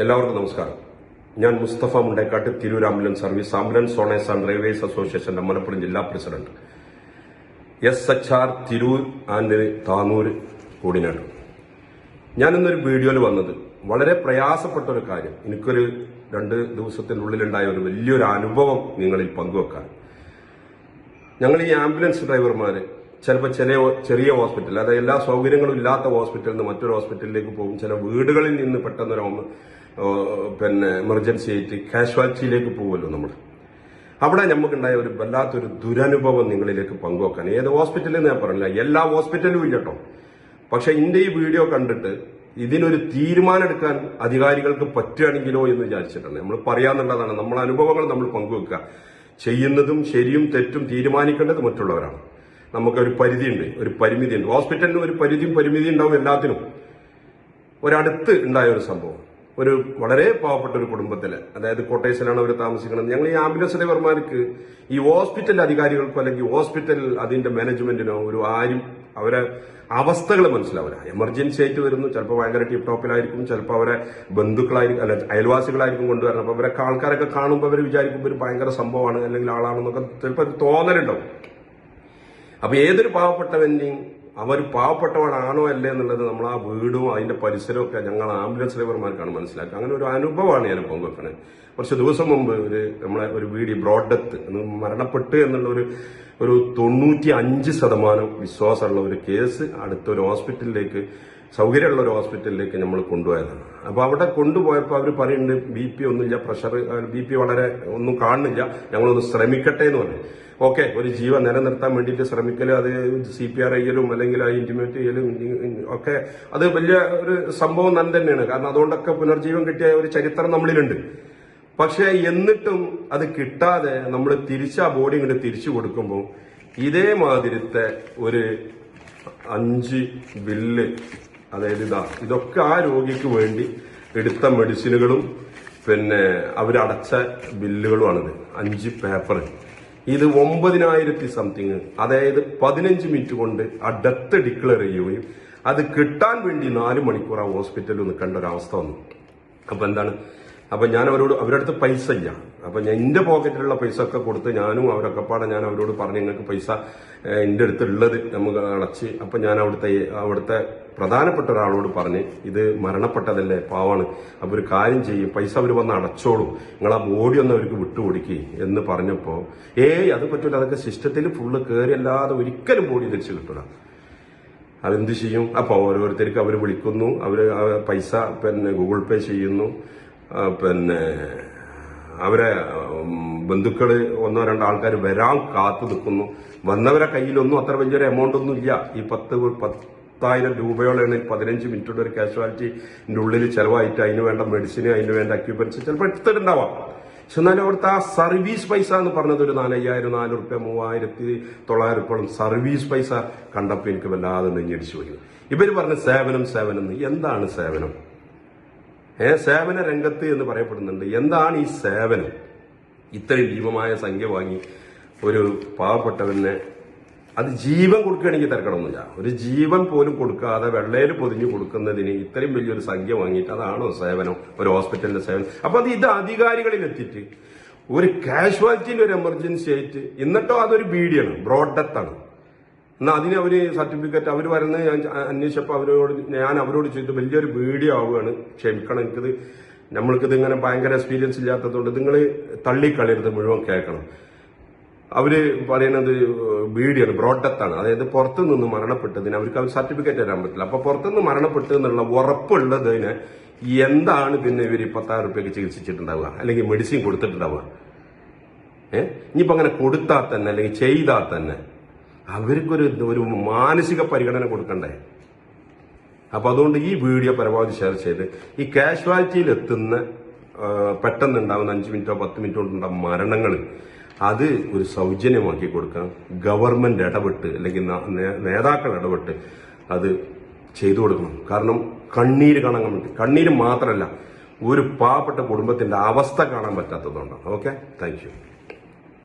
എല്ലാവർക്കും നമസ്കാരം. ഞാൻ Mustafa Mundekkatt, Tirur ambulance service, ambulance owners and railways അസോസിയേഷന്റെ മലപ്പുറം ജില്ലാ president, SHR Tirur and Tanur coordinator. ഞാൻ ഇന്നൊരു വീഡിയോയിൽ വന്നത് വളരെ പ്രയാസപ്പെട്ട ഒരു കാര്യം, എനിക്കൊരു 2 ദിവസത്തിനുള്ളിലുണ്ടായ ഒരു വലിയൊരു അനുഭവം നിങ്ങളിൽ പങ്കുവെക്കാൻ. ഞങ്ങൾ ഈ ആംബുലൻസ് ഡ്രൈവർമാര് ചിലപ്പോൾ ചെറിയ ഹോസ്പിറ്റൽ, അതായത് എല്ലാ സൗകര്യങ്ങളും ഇല്ലാത്ത ഹോസ്പിറ്റലിൽ നിന്ന് മറ്റൊരു ഹോസ്പിറ്റലിലേക്ക് പോകും. ചില വീടുകളിൽ നിന്ന് പെട്ടെന്നൊരു എമർജൻസി ആയിട്ട് കാഷ്വാലിറ്റിയിലേക്ക് പോകുമല്ലോ നമ്മൾ. അവിടെ നമുക്കുണ്ടായ ഒരു വല്ലാത്തൊരു ദുരനുഭവം നിങ്ങളിലേക്ക് പങ്കുവെക്കാൻ. ഏത് ഹോസ്പിറ്റലിൽ ഞാൻ പറഞ്ഞില്ല, എല്ലാ ഹോസ്പിറ്റലും ഇല്ലട്ടോ. പക്ഷെ എന്റെ ഈ വീഡിയോ കണ്ടിട്ട് ഇതിനൊരു തീരുമാനം എടുക്കാൻ അധികാരികൾക്ക് പറ്റുകയാണെങ്കിലോ എന്ന് വിചാരിച്ചിട്ടുണ്ട്. നമ്മൾ പറയാന്നുള്ളതാണ്, നമ്മളെ അനുഭവങ്ങൾ നമ്മൾ പങ്കുവെക്കുക. ചെയ്യുന്നതും ശരിയും തെറ്റും തീരുമാനിക്കേണ്ടത് മറ്റുള്ളവരാണ്. നമുക്കൊരു പരിധിയുണ്ട്, ഒരു പരിമിതിയുണ്ട്. ഹോസ്പിറ്റലിന് ഒരു പരിമിതി ഉണ്ടാവും എല്ലാത്തിനും. ഒരടുത്ത് ഉണ്ടായ ഒരു സംഭവം, ഒരു വളരെ പാവപ്പെട്ട ഒരു കുടുംബത്തില്, അതായത് കോട്ടേഴ്സിലാണ് അവർ താമസിക്കുന്നത്. ഞങ്ങൾ ഈ ആംബുലൻസ് ഡ്രൈവർമാർക്ക് ഈ ഹോസ്പിറ്റൽ അധികാരികൾക്കോ അല്ലെങ്കിൽ ഹോസ്പിറ്റൽ അതിന്റെ മാനേജ്മെന്റിനോ ആരും അവരെ അവസ്ഥകൾ മനസ്സിലാവില്ല. എമർജൻസി ആയിട്ട് വരുന്നു, ചിലപ്പോൾ ഭയങ്കര ടിപ്പ് ടോപ്പിലായിരിക്കും, ചിലപ്പോൾ അവരെ ബന്ധുക്കളായിരിക്കും, അല്ല അയൽവാസികളായിരിക്കും കൊണ്ടുവരണം. അപ്പൊ അവരൊക്കെ ആൾക്കാരൊക്കെ കാണുമ്പോൾ അവർ വിചാരിക്കുമ്പോൾ ഒരു ഭയങ്കര സംഭവമാണ് അല്ലെങ്കിൽ ആളാണെന്നൊക്കെ ചിലപ്പോൾ തോന്നലുണ്ടാവും. അപ്പൊ ഏതൊരു പാവപ്പെട്ടവന്റെയും അവർ പാവപ്പെട്ടവനാണോ അല്ലേ എന്നുള്ളത് നമ്മൾ ആ വീടും അതിന്റെ പരിസരവും ഒക്കെ ഞങ്ങൾ ആംബുലൻസ് ഡ്രൈവർമാർക്കാണ് മനസ്സിലാക്കുക. അങ്ങനെ ഒരു അനുഭവമാണ് ഞാൻ പങ്കുവെക്കണത്. കുറച്ച് ദിവസം മുമ്പ് നമ്മളെ ഒരു വീഡിയോ ബ്രോഡ് ഡെത്ത് മരണപ്പെട്ട് എന്നുള്ള ഒരു 95% വിശ്വാസമുള്ള ഒരു കേസ് അടുത്തൊരു ഹോസ്പിറ്റലിലേക്ക്, സൗകര്യമുള്ള ഒരു ഹോസ്പിറ്റലിലേക്ക് നമ്മൾ കൊണ്ടുപോയതാണ്. അപ്പൊ അവിടെ കൊണ്ടുപോയപ്പോൾ അവർ പറയുന്നുണ്ട് BP ഒന്നുമില്ല, പ്രഷർ BP വളരെ ഒന്നും കാണുന്നില്ല, ഞങ്ങളൊന്ന് ശ്രമിക്കട്ടെ എന്ന് പറഞ്ഞു. ഓക്കെ, ഒരു ജീവൻ നിലനിർത്താൻ വേണ്ടിയിട്ട് ശ്രമിക്കലും അത് CPR ചെയ്യലും അല്ലെങ്കിൽ ഇന്റിമേറ്റ് ചെയ്യലും ഒക്കെ അത് വലിയ ഒരു സംഭവം തന്നെയാണ്. കാരണം അതുകൊണ്ടൊക്കെ പുനർജീവൻ കിട്ടിയ ഒരു ചരിത്രം നമ്മളിലുണ്ട്. പക്ഷെ എന്നിട്ടും അത് കിട്ടാതെ നമ്മൾ ആ ബോഡി ഇങ്ങോട്ട് തിരിച്ചു കൊടുക്കുമ്പോൾ ഇതേമാതിരത്തെ ഒരു 5 ബില്ല്, അതായത് ഇതൊക്കെ ആ രോഗിക്ക് വേണ്ടി എടുത്ത മെഡിസിനുകളും പിന്നെ അവരടച്ച ബില്ലുകളുമാണിത്. 5 പേപ്പർ. ഇത് 9,000 സംതിങ്, അതായത് 15 മിനിറ്റ് കൊണ്ട് ആ ഡെത്ത് ഡിക്ലെയർ ചെയ്യുകയും അത് കിട്ടാൻ വേണ്ടി 4 മണിക്കൂർ ആ ഹോസ്പിറ്റലിൽ നിൽക്കേണ്ട ഒരു അവസ്ഥ വന്നു. അപ്പൊ എന്താണ്, അപ്പൊ ഞാൻ അവരുടെ അടുത്ത് പൈസ ഇല്ല. അപ്പൊ ഞാൻ എന്റെ പോക്കറ്റിലുള്ള പൈസ ഒക്കെ കൊടുത്ത് ഞാനും അവരൊക്കെ പാടെ ഞാൻ അവരോട് പറഞ്ഞു, നിങ്ങൾക്ക് പൈസ എന്റെ അടുത്തുള്ളത് നമുക്ക് അടച്ച്. അപ്പൊ ഞാൻ അവിടുത്തെ പ്രധാനപ്പെട്ട ഒരാളോട് പറഞ്ഞ്, ഇത് മരണപ്പെട്ടതല്ലേ, പാവാണ്, അപ്പൊ ഒരു കാര്യം ചെയ്യും, പൈസ അവർ വന്ന് അടച്ചോളും, നിങ്ങൾ ആ ബോഡി ഒന്ന് അവർക്ക് വിട്ടുകൊടുക്കുക എന്ന് പറഞ്ഞപ്പോ അത് പറ്റൂല, അതൊക്കെ സിസ്റ്റത്തിൽ ഫുള്ള് കയറി അല്ലാതെ ഒരിക്കലും ബോഡി തിരിച്ചു കിട്ടൂല. അതെന്ത് ചെയ്യും? അപ്പൊ ഓരോരുത്തർക്ക് അവർ വിളിക്കുന്നു, അവര് പൈസ ഗൂഗിൾ പേ ചെയ്യുന്നു. അവരെ ബന്ധുക്കള് 1-2 ആൾക്കാർ വരാൻ കാത്തു നിൽക്കുന്നു. വന്നവരെ കയ്യിലൊന്നും അത്ര വലിയൊരു എമൗണ്ട് ഒന്നും ഇല്ല. ഈ 10,000 രൂപയോളാണ് 15 മിനിറ്റുള്ള ഒരു കാഷ്വാലിറ്റിന്റെ ഉള്ളിൽ ചെലവായിട്ട് അതിന് വേണ്ട മെഡിസിന്, അതിന് വേണ്ട അക്യുപൻസ് ചിലപ്പോൾ എടുത്തിട്ടുണ്ടാവാം. പക്ഷെ എന്നാലും അവിടുത്തെ ആ സർവീസ് പൈസ എന്ന് പറഞ്ഞത് ഒരു 4,500, 4 രൂപ, 3,900 രൂപയോളം സർവീസ് പൈസ കണ്ടപ്പോൾ എനിക്ക് വല്ലാതെ നെഞ്ഞടിച്ചു പോയി. ഇവര് പറഞ്ഞ സേവനം എന്ന്. എന്താണ് സേവനം? സേവന രംഗത്ത് എന്ന് പറയപ്പെടുന്നുണ്ട്. എന്താണ് ഈ സേവനം? ഇത്രയും ഭീമമായ സംഖ്യ വാങ്ങി ഒരു പാവപ്പെട്ടവന് അത് ജീവൻ കൊടുക്കുകയാണെങ്കിൽ തിരക്കടൊന്നുമില്ല. ഒരു ജീവൻ പോലും കൊടുക്കാതെ വെള്ളയിൽ പൊതിഞ്ഞു കൊടുക്കുന്നതിന് ഇത്രയും വലിയൊരു സംഖ്യ വാങ്ങിയിട്ട് അതാണോ സേവനം? ഒരു ഹോസ്പിറ്റലിന്റെ സേവനം? അപ്പൊ ഇത് അധികാരികളിൽ എത്തിയിട്ട് ഒരു കാഷ്വാലിറ്റിയിൽ ഒരു എമർജൻസി ആയിട്ട്, എന്നിട്ടോ അതൊരു ബീഡിയാണ്, ബ്രോഡ് ഡെത്ത് ആണ്. എന്നാൽ അതിന് അവര് സർട്ടിഫിക്കറ്റ് അവർ വരുന്നത് ഞാൻ അന്വേഷിച്ചപ്പോൾ ഞാൻ അവരോട് ചെയ്തു, വലിയൊരു വീഡിയോ ആവുകയാണ്, ക്ഷമിക്കണം, നമ്മൾക്കിത് ഇങ്ങനെ ഭയങ്കര എക്സ്പീരിയൻസ് ഇല്ലാത്തതുകൊണ്ട് നിങ്ങൾ തള്ളിക്കളയരുത്, മുഴുവൻ കേൾക്കണം. അവര് പറയുന്നത് ബീഡിയാണ്, ബ്രോഡ് ഡെത്ത് ആണ്. അതായത് പുറത്തുനിന്ന് മരണപ്പെട്ടതിന് അവർക്ക് സർട്ടിഫിക്കറ്റ് തരാൻ പറ്റില്ല. അപ്പൊ പുറത്തുനിന്ന് മരണപ്പെട്ടു എന്നുള്ള ഉറപ്പുള്ളതിന് എന്താണ് പിന്നെ ഇവർ 10,000 രൂപയ്ക്ക് ചികിത്സിച്ചിട്ടുണ്ടാവുക അല്ലെങ്കിൽ മെഡിസിൻ കൊടുത്തിട്ടുണ്ടാവുക? ഇനിയിപ്പോ അങ്ങനെ കൊടുത്താൽ തന്നെ അല്ലെങ്കിൽ ചെയ്താൽ തന്നെ അവർക്കൊരു മാനസിക പരിഗണന കൊടുക്കണ്ടേ? അപ്പൊ അതുകൊണ്ട് ഈ വീഡിയോ പരമാവധി ഷെയർ ചെയ്ത് ഈ കാഷ്വാലിറ്റിയിൽ എത്തുന്ന പെട്ടെന്നുണ്ടാവുന്ന 5 മിനിറ്റോ 10 മിനിറ്റോ കൊണ്ടുണ്ടാകുന്ന മരണങ്ങൾ അത് ഒരു സൗജന്യമാക്കി കൊടുക്കാൻ ഗവൺമെന്റ് ഇടപെട്ട് അല്ലെങ്കിൽ നേതാക്കൾ ഇടപെട്ട് അത് ചെയ്തു കൊടുക്കണം. കാരണം കണ്ണീര് കാണാൻ വേണ്ടി, കണ്ണീര് മാത്രമല്ല ഒരു പാവപ്പെട്ട കുടുംബത്തിന്റെ അവസ്ഥ കാണാൻ പറ്റാത്തതുകൊണ്ടാണ്. Okay, thank you.